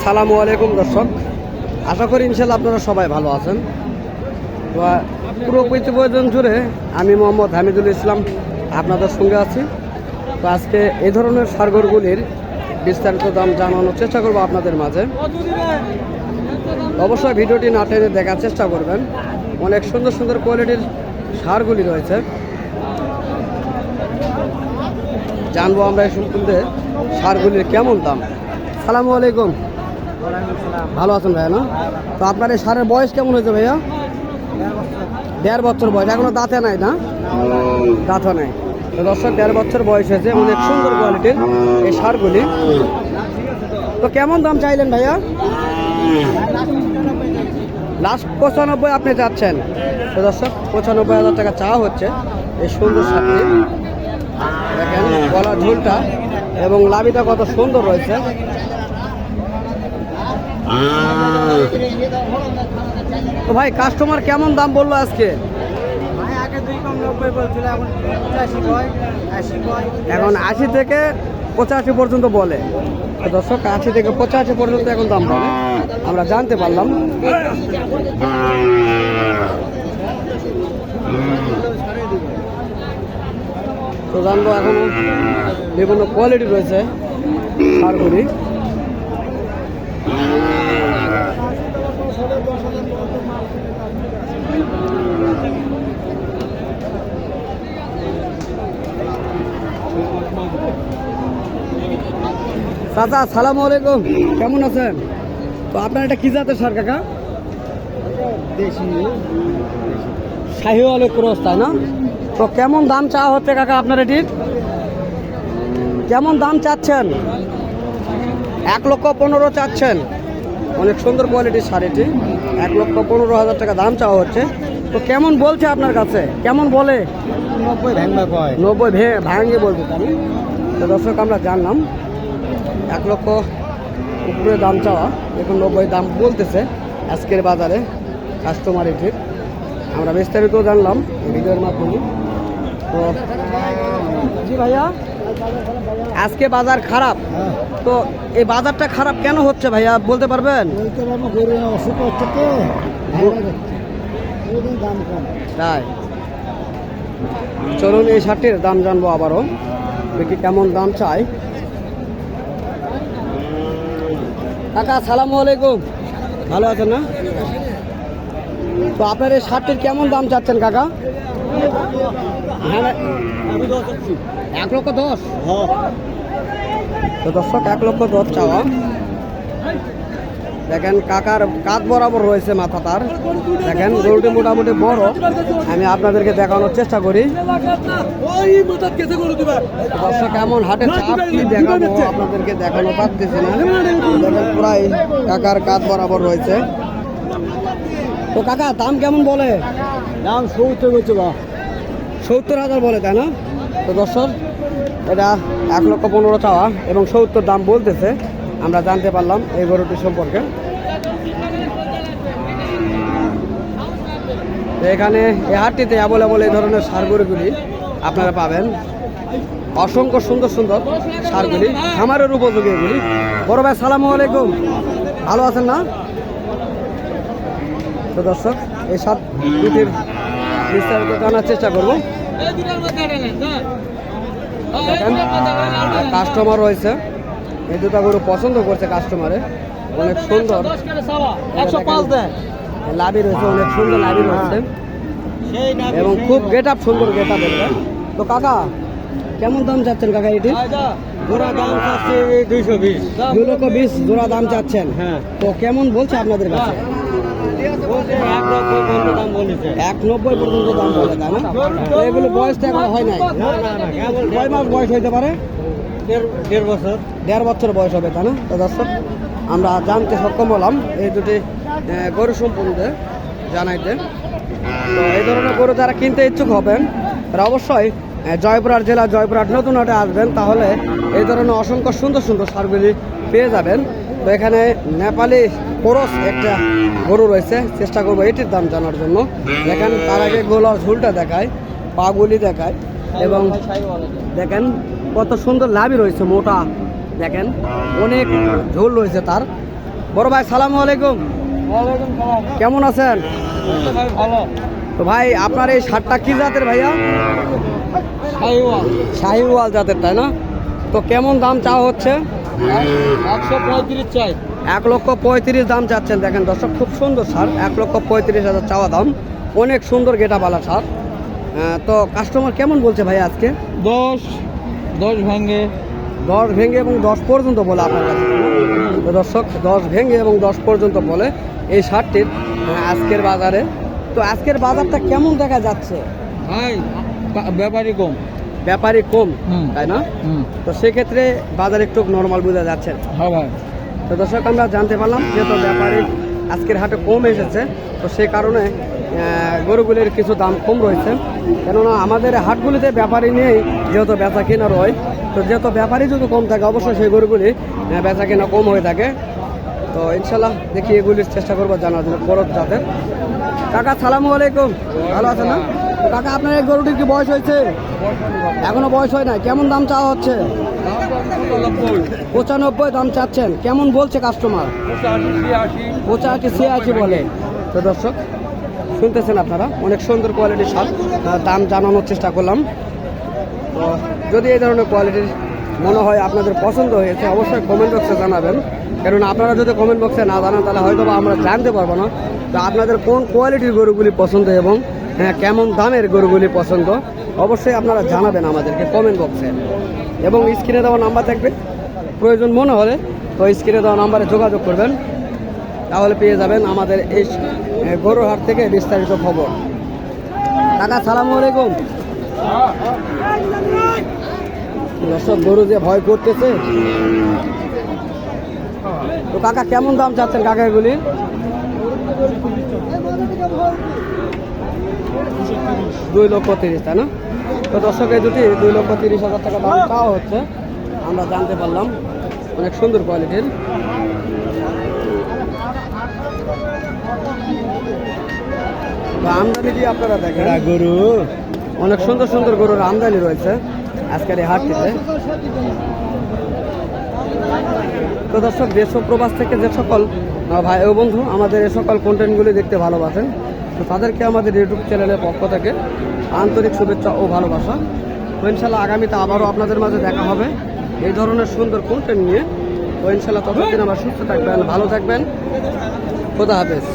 আসসালামু আলাইকুম দর্শক, আশা করি ইনশাল্লাহ আপনারা সবাই ভালো আছেন। তো পুরো প্রতিবেদন জুড়ে আমি মোহাম্মদ হামিদুল ইসলাম আপনাদের সঙ্গে আছি। তো আজকে এই ধরনের সারগরগুলির বিস্তারিত দাম জানানোর চেষ্টা করব আপনাদের মাঝে। অবশ্যই ভিডিওটি না টেনে দেখার চেষ্টা করবেন। অনেক সুন্দর সুন্দর কোয়ালিটির সারগুলি রয়েছে, জানবো আমরা এই সম্বন্ধে সারগুলির কেমন দাম। সালামু আলাইকুম, ভালো আছেন ভাইয়া? না, তো আপনার এই সারের বয়স কেমন হয়েছে ভাইয়া? 1.5 বছর বয়স, এখনো দাঁতে নাই না? দাঁতও নাই। তো দর্শক 1.5 বছর বয়স হয়েছে, অনেক সুন্দর কোয়ালিটির এই সারগুলি। তো কেমন দাম চাইলেন ভাইয়া? লাস্ট 95 আপনি যাচ্ছেন। তো দর্শক 95,000 টাকা চাওয়া হচ্ছে এই সুন্দর সারটি। দেখেন গলার ঝুলটা এবং লাভিটা কত সুন্দর রয়েছে। তো ভাই কাস্টমার কেমন দাম বললো আজকে? এখন 80 থেকে 85 পর্যন্ত বলে। তো দর্শক 80 থেকে 85 পর্যন্ত এখন দাম বলে, আমরা জানতে পারলাম। তো জানবো এখনো বিভিন্ন কোয়ালিটি রয়েছে সারগুলি। চাচা আসসালামু আলাইকুম, কেমন আছেন? তো আপনার এটা কি জাতের সার কাকা? শাহিওয়ালের ক্রস, তাই না? তো কেমন দাম চাওয়া হচ্ছে কাকা আপনার এটির? কেমন দাম চাচ্ছেন? 1,15,000 চাচ্ছেন। অনেক সুন্দর কোয়ালিটির সার এটি, 1,15,000 টাকা দাম চাওয়া হচ্ছে। তো কেমন বলছে আপনার কাছে? কেমন বলে? 90 ভাঙে বলবে, তাই? তো দর্শক আমরা জানলাম 1 লক্ষ উপরে দাম চাওয়া, এখন 90 দাম বলতেছে আজকের বাজারে কাস্টমার এটির। আমরা বিস্তারিত জানলাম ভিডিওর মাধ্যমে। তো জি ভাইয়া, আজকে বাজার খারাপ, তো এই বাজারটা খারাপ কেন হচ্ছে ভাইয়া বলতে পারবেন? তাই চলুন এই শার্টের দাম জানবো আবারও, দেখি কেমন দাম চাই। কাকা আসসালামু আলাইকুম, ভালো আছেন না? তো আপনার এই শার্টটির কেমন দাম চাচ্ছেন কাকা? 1,10,000। তো দর্শক 1,10,000 চাওয়া। দেখেন কাকার কাঁধ বরাবর রয়েছে মাথা তার। দেখেন গরুটি মোটামুটি বড়, আমি আপনাদেরকে দেখানোর চেষ্টা করি। দর্শক এমন হাটের চাপ কি দেখাবো আপনাদেরকে, দেখানো পারতেছি না। দেখেন প্রায় কাকার কাঁধ বরাবর রয়েছে। তো কাকা দাম কেমন বলে? দাম 70,000 বলে, তাই না? তো দর্শক এটা 1,15,000 চাওয়া এবং 70 দাম বলতেছে, আমরা জানতে পারলাম এই গরুটি সম্পর্কে। এখানে এই হাটটিতে অ্যাভেলেবল এই ধরনের সার গরুগুলি আপনারা পাবেন। অসংখ্য সুন্দর সুন্দর সারগুলি, খামারের উপযোগী এগুলি। বড় ভাই সালামু আলাইকুম, ভালো আছেন না? তো দর্শক এই সার দুটির বিস্তারিত জানার চেষ্টা করব। দেখেন কাস্টমার রয়েছে, এই দুটা গরু পছন্দ করছে কাস্টমারে, অনেক সুন্দর লাভি রয়েছে, অনেক সুন্দর লাভি রয়েছে এবং খুব গেট আপ, সুন্দর গেট আপ। তো কাকা কেমন দাম চাচ্ছেন কাকা এটি? জোড়া দাম চাচ্ছে 220। 2,20,000 জোড়া দাম চাচ্ছেন। হ্যাঁ। তো কেমন বলছে আপনাদের কাছে? 1,90 পর্যন্ত দাম বলে, তাই না? তো এগুলো বয়স তো এখন হয় নাই, কয় মাস বয়স হইতে পারে? 1.5 বছর বয়স হবে, তাই না? তো দর্শক আমরা জানতে সক্ষম হলাম এই দুটি গরু সম্বন্ধে জানাইতে। তো এই ধরনের গরু যারা কিনতে ইচ্ছুক হবেন তারা অবশ্যই জয়পুরহাট জেলা জয়পুরহাট নতুন হাটে আসবেন, তাহলে এই ধরনের অসংখ্য সুন্দর সুন্দর সারগুলি পেয়ে যাবেন। তো এখানে নেপালি ক্রস একটা গরু রয়েছে, চেষ্টা করবো এটির দাম জানার জন্য। দেখেন তার আগে গলার ঝুলটা দেখায়, পাগুলি দেখায় এবং দেখেন কত সুন্দর লাভি রয়েছে, মোটা। দেখেন অনেক ঝোল রয়েছে তার, বড় ভাই সালামু আলাইকুম, ওয়ালাইকুম সালাম। কেমন আছেন? ভাই ভালো। তো ভাই আপনার এই সারটা কি জাতের ভাইয়া? শাহিওয়াল শাহিওয়াল জাতের, তাই না? তো কেমন দাম চাওয়া হচ্ছে? 135 চাই। 1,35,000 দাম চাচ্ছেন। দেখেন দর্শক, খুব সুন্দর সার, 1,35,000 চাওয়া দাম। অনেক সুন্দর গেটাবালা সার। তো কাস্টমার কেমন বলছে ভাই আজকে? 10 ভাঙে 10 ভেঙে এবং 10 পর্যন্ত বলে আপনার কাছে। তো দর্শক, 10 ভেঙে এবং 10 পর্যন্ত বলে এই সারটির আজকের বাজারে। তো আজকের বাজারটা কেমন দেখা যাচ্ছে? ভাই ব্যাপারই কম। ব্যাপারই কম, হুম। তাই না? তো সেক্ষেত্রে বাজার একটু নর্মাল বোঝা যাচ্ছে। হ্যাঁ ভাই। তো দর্শক, আমরা জানতে পারলাম যেহেতু ব্যাপারী আজকের হাটে কম এসেছে, তো সেই কারণে গরুগুলির কিছু দাম কম রয়েছে। কেননা আমাদের হাটগুলিতে ব্যাপারী নিয়েই যেহেতু বেচা কেনা রয়, তো যেহেতু ব্যাপারী যদি কম থাকে অবশ্যই সেই গরুগুলি বেচা কেনা কম হয়ে থাকে। তো ইনশাল্লাহ দেখি এগুলির চেষ্টা করবো জানার জন্য বড় জাতের। কাকা সালামু আলাইকুম, ভালো আছেন না? তো কাকা, আপনার এই গরুটির কি বয়স হয়েছে? এখনো বয়স হয় না। কেমন দাম চাওয়া হচ্ছে? 95 দাম চাচ্ছেন। কেমন বলছে কাস্টমার? 85-86 বলে। তো দর্শক, শুনতেছেন আপনারা, অনেক সুন্দর কোয়ালিটির সার, দাম জানানোর চেষ্টা করলাম। তো যদি এই ধরনের কোয়ালিটির মনে হয় আপনাদের পছন্দ হয়েছে অবশ্যই কমেন্ট বক্সে জানাবেন। কারণ আপনারা যদি কমেন্ট বক্সে না জানান তাহলে হয়তো বা আমরা জানতে পারবো না তো আপনাদের কোন কোয়ালিটির গরুগুলি পছন্দ এবং কেমন দামের গরুগুলি পছন্দ। অবশ্যই আপনারা জানাবেন আমাদেরকে কমেন্ট বক্সে, এবং স্ক্রিনে দেওয়া নাম্বার থাকবে, প্রয়োজন মনে হলে তো স্ক্রিনে দেওয়া নাম্বারে যোগাযোগ করবেন, তাহলে পেয়ে যাবেন আমাদের এই গরুর হাট থেকে বিস্তারিত খবর। কাকা সালামু আলাইকুম। দর্শক, গরু যে ভয় করতেছে। তো কাকা কেমন দাম চাচ্ছেন কাকা এগুলি? 2,30,000, তাই না? তো দর্শক, এই দুটি 2,30,000 টাকা দাম চাওয়া হচ্ছে, আমরা জানতে পারলাম। অনেক সুন্দর কোয়ালিটির। আমদানি দিয়ে আপনারা দেখেন, গরু অনেক সুন্দর সুন্দর গরুর আমদানি রয়েছে আজকের এই হাটটিতে। তো দর্শক, দেশ ও প্রবাস থেকে যে সকল ভাই ও বন্ধু আমাদের এই সকল কন্টেন্টগুলি দেখতে ভালোবাসেন, তো তাদেরকে আমাদের ইউটিউব চ্যানেলের পক্ষ থেকে আন্তরিক শুভেচ্ছা ও ভালোবাসা। তো ইনশাল্লাহ আগামীতে আবারও আপনাদের মাঝে দেখা হবে এই ধরনের সুন্দর কন্টেন্ট নিয়ে। তো ইনশাল্লাহ ততদিন আবার সুস্থ থাকবেন, ভালো থাকবেন। খোদা হাফেজ।